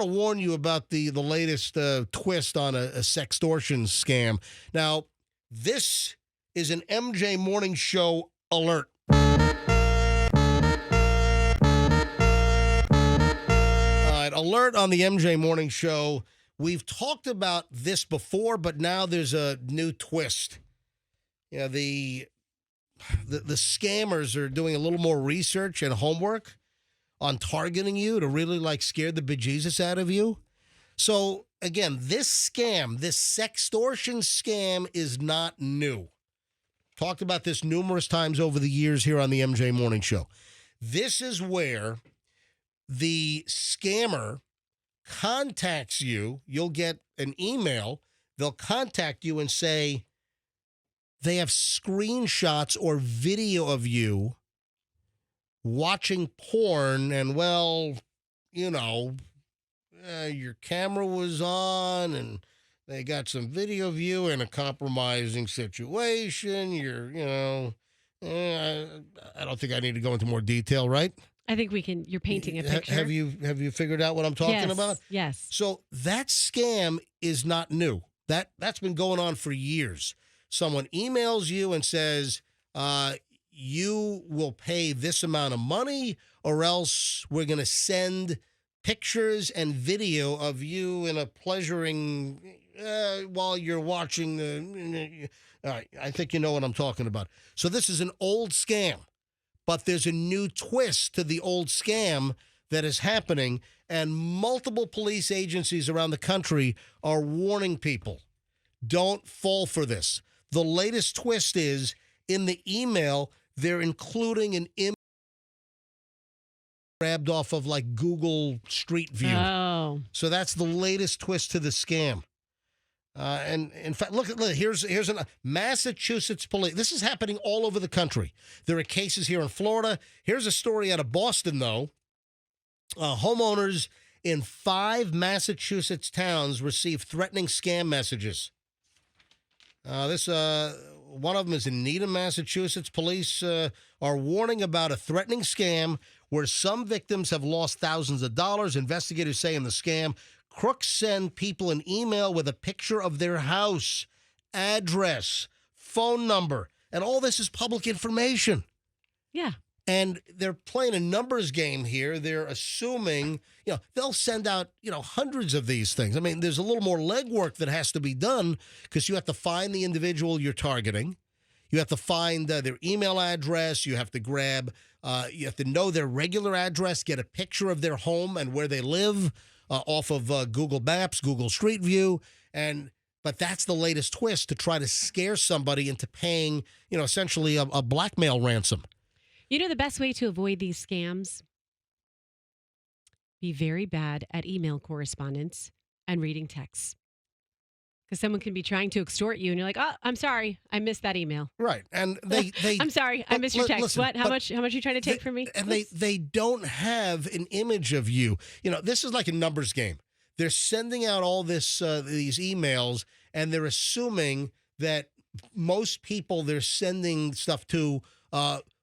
want to warn you about the latest twist on a sextortion scam. Now, this is an MJ Morning Show alert. All right, alert on the MJ Morning Show. We've talked about this before, but now there's a new twist. Yeah, the scammers are doing a little more research and homework on targeting you to really scare the bejesus out of you. So again, this sextortion scam is not new. Talked about this numerous times over the years here on the MJ Morning Show. This is where the scammer contacts you. You'll get an email. They'll contact you and say they have screenshots or video of you watching porn, and your camera was on and they got some video of you in a compromising situation. I don't think I need to go into more detail, right? I think we can. You're painting a picture. Have you figured out what I'm talking about? Yes. So that scam is not new. That's been going on for years. Someone emails you and says, you will pay this amount of money, or else we're going to send pictures and video of you in a pleasuring while you're watching the. All right, I think you know what I'm talking about. So this is an old scam. But there's a new twist to the old scam that is happening, and multiple police agencies around the country are warning people, don't fall for this. The latest twist is, in the email, they're including an image grabbed off of Google Street View. Oh. So that's the latest twist to the scam. And in fact, look, here's an Massachusetts police. This is happening all over the country. There are cases here in Florida. Here's a story out of Boston, though. Homeowners in 5 Massachusetts towns received threatening scam messages. One of them is in Needham, Massachusetts. Police are warning about a threatening scam where some victims have lost thousands of dollars. Investigators say in the scam, crooks send people an email with a picture of their house, address, phone number, and all this is public information. Yeah. And they're playing a numbers game here. They're assuming, they'll send out, hundreds of these things. I mean, there's a little more legwork that has to be done because you have to find the individual you're targeting. You have to find their email address. You have to you have to know their regular address, get a picture of their home and where they live. Off of Google Maps, Google Street View, but that's the latest twist to try to scare somebody into paying, essentially a blackmail ransom. The best way to avoid these scams? Be very bad at email correspondence and reading texts. Because someone can be trying to extort you, and you're like, "Oh, I'm sorry, I missed that email." Right, and they I'm sorry, I missed your text. Listen, what? How much are you trying to take from me? And they don't have an image of you. This is like a numbers game. They're sending out all these emails, and they're assuming that most people they're sending stuff to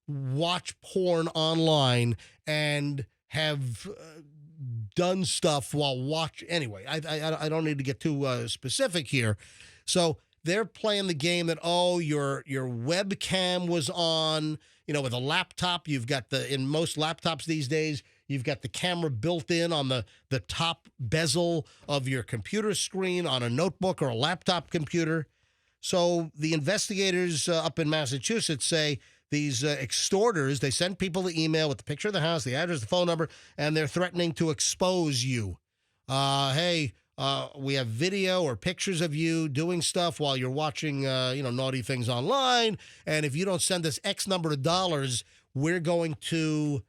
watch porn online and have done stuff while watching. Anyway, I don't need to get too specific here. So they're playing the game that, your webcam was on, with a laptop. You've got in most laptops these days, you've got the camera built in on the top bezel of your computer screen on a notebook or a laptop computer. So the investigators up in Massachusetts say these extorters, they send people the email with the picture of the house, the address, the phone number, and they're threatening to expose you. Hey, we have video or pictures of you doing stuff while you're watching, naughty things online. And if you don't send us X number of dollars, we're going to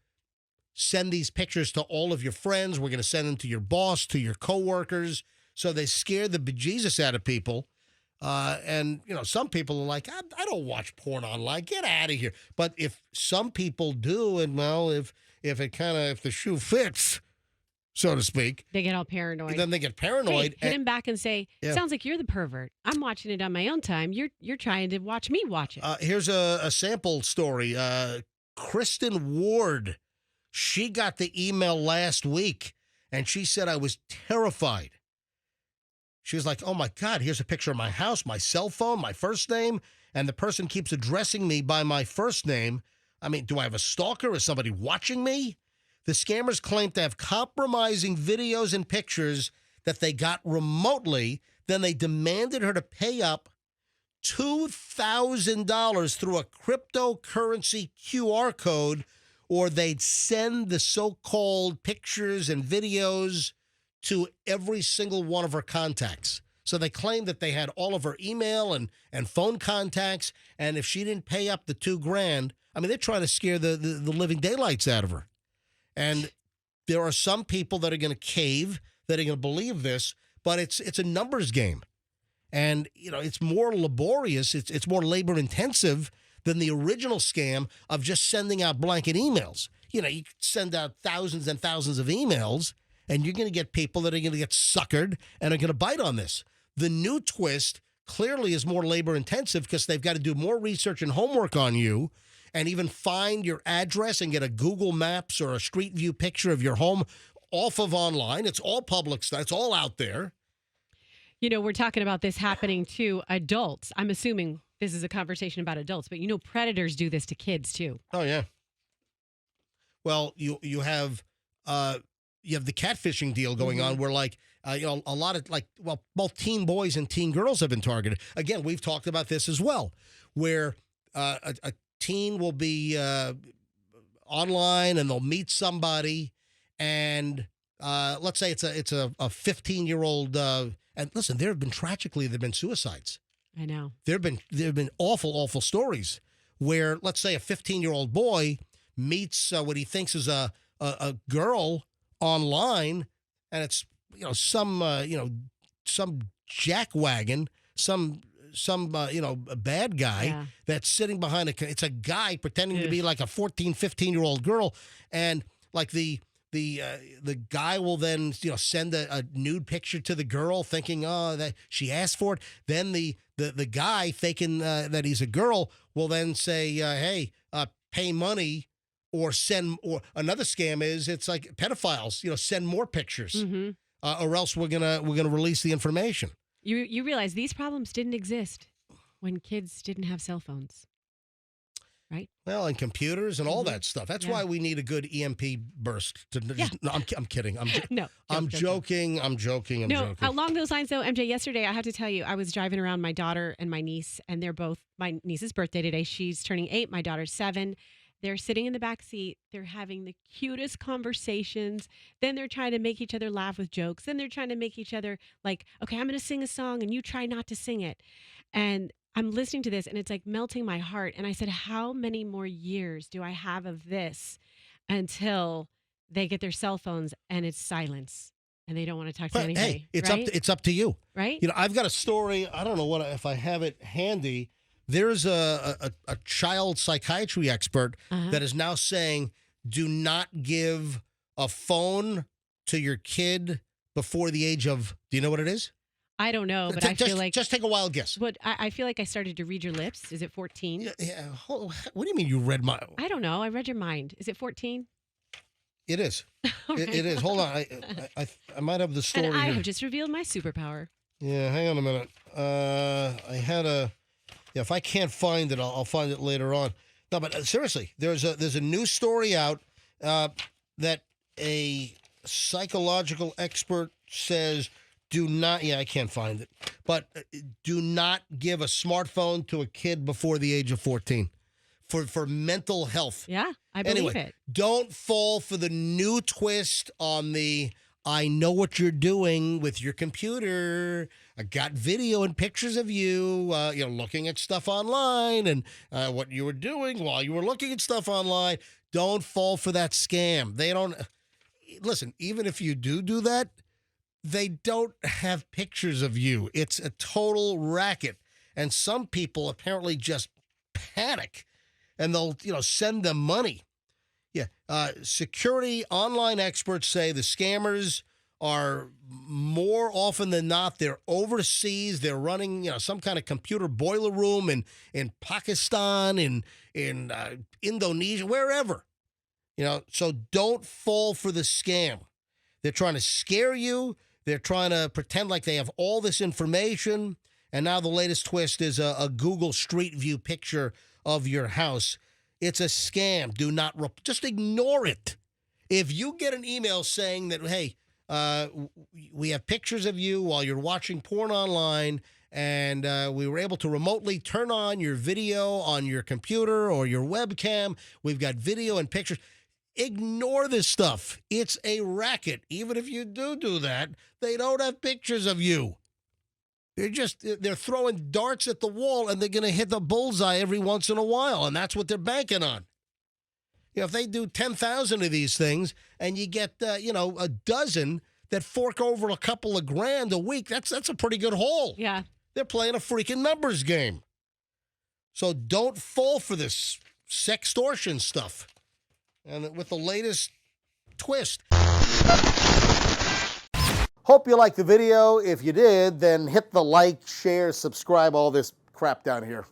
send these pictures to all of your friends. We're going to send them to your boss, to your coworkers. So they scare the bejesus out of people. And some people are like, I don't watch porn online. Get out of here. But if some people do, and if the shoe fits, so to speak, they get all paranoid. Then they get paranoid. Hey, hit him back and say, sounds like you're the pervert. I'm watching it on my own time. You're trying to watch me watch it. Here's a sample story. Kristen Ward, she got the email last week. And she said, I was terrified. She was like, oh my God, here's a picture of my house, my cell phone, my first name. And the person keeps addressing me by my first name. I mean, do I have a stalker? Is somebody watching me? The scammers claim to have compromising videos and pictures that they got remotely. Then they demanded her to pay up $2,000 through a cryptocurrency QR code, or they'd send the so-called pictures and videos to every single one of her contacts. So they claimed that they had all of her email and phone contacts, and if she didn't pay up the $2,000, I mean, they're trying to scare the living daylights out of her. And there are some people that are going to cave, that are going to believe this, but it's a numbers game. And, you know, it's more laborious, it's more labor intensive than the original scam of just sending out blanket emails. You know, you could send out thousands and thousands of emails, and you're going to get people that are going to get suckered and are going to bite on this. The new twist clearly is more labor intensive because they've got to do more research and homework on you and even find your address and get a Google Maps or a Street View picture of your home off of online. It's all public stuff. It's all out there. You know, we're talking about this happening to adults. I'm assuming this is a conversation about adults, but you know, predators do this to kids too. Oh yeah. Well, you have the catfishing deal going on where you know, a lot of both teen boys and teen girls have been targeted. Again, we've talked about this as well, where a teen will be online and they'll meet somebody, and let's say it's a 15-year-old. And listen, there have been suicides. I know. There have been awful stories where, let's say, a 15-year-old boy meets what he thinks is a girl online, and it's some jackwagon, some a bad guy that's sitting behind it's a guy pretending to be like a 14, 15-year-old girl, and like the guy will then send a nude picture to the girl, thinking that she asked for it. Then the guy thinking that he's a girl will then say, hey, pay money, or send. Or another scam is it's like pedophiles, send more pictures, or else we're gonna release the information. You realize these problems didn't exist when kids didn't have cell phones, right? Well, and computers and all that stuff. That's why we need a good EMP burst. No, I'm kidding. I'm joking. Along those lines, though, MJ, yesterday, I have to tell you, I was driving around my daughter and my niece, and they're both, my niece's birthday today. She's turning 8. My daughter's 7. They're sitting in the back seat. They're having the cutest conversations. Then they're trying to make each other laugh with jokes. Then they're trying to make each other like, okay, I'm going to sing a song and you try not to sing it. And I'm listening to this and it's like melting my heart. And I said, how many more years do I have of this until they get their cell phones and it's silence and they don't want to talk to anybody? Hey, it's right? it's up to you. Right? I've got a story. I don't know if I have it handy. There's a child psychiatry expert that is now saying, do not give a phone to your kid before the age of, do you know what it is? I don't know, but I feel like... Just take a wild guess. But I feel like I started to read your lips. Is it 14? Yeah. What do you mean you read my... I don't know. I read your mind. Is it 14? It is. It is. Hold on. I might have the story and I here. have just revealed my superpower. Yeah, hang on a minute. I had a... Yeah, if I can't find it, I'll find it later on. No, but seriously, there's a new story out that a psychological expert says do not. Yeah, I can't find it, but do not give a smartphone to a kid before the age of 14 for mental health. Yeah, I believe it. Don't fall for the new twist on the I know what you're doing with your computer. I got video and pictures of you, looking at stuff online and what you were doing while you were looking at stuff online. Don't fall for that scam. They don't listen. Even if you do that, they don't have pictures of you. It's a total racket. And some people apparently just panic and they'll, send them money. Yeah. Security online experts say the scammers are more often than not, they're overseas. They're running, some kind of computer boiler room in Pakistan, in Indonesia, wherever. So don't fall for the scam. They're trying to scare you. They're trying to pretend like they have all this information. And now the latest twist is a Google Street View picture of your house. It's a scam. Do not, just ignore it. If you get an email saying that, hey, we have pictures of you while you're watching porn online, and we were able to remotely turn on your video on your computer or your webcam. We've got video and pictures. Ignore this stuff. It's a racket. Even if you do that, they don't have pictures of you. They're throwing darts at the wall, and they're going to hit the bullseye every once in a while, and that's what they're banking on. You know, if they do 10,000 of these things and you get, a dozen that fork over a couple of grand a week, that's a pretty good haul. Yeah. They're playing a freaking numbers game. So don't fall for this sextortion stuff. And with the latest twist. Hope you liked the video. If you did, then hit the like, share, subscribe, all this crap down here.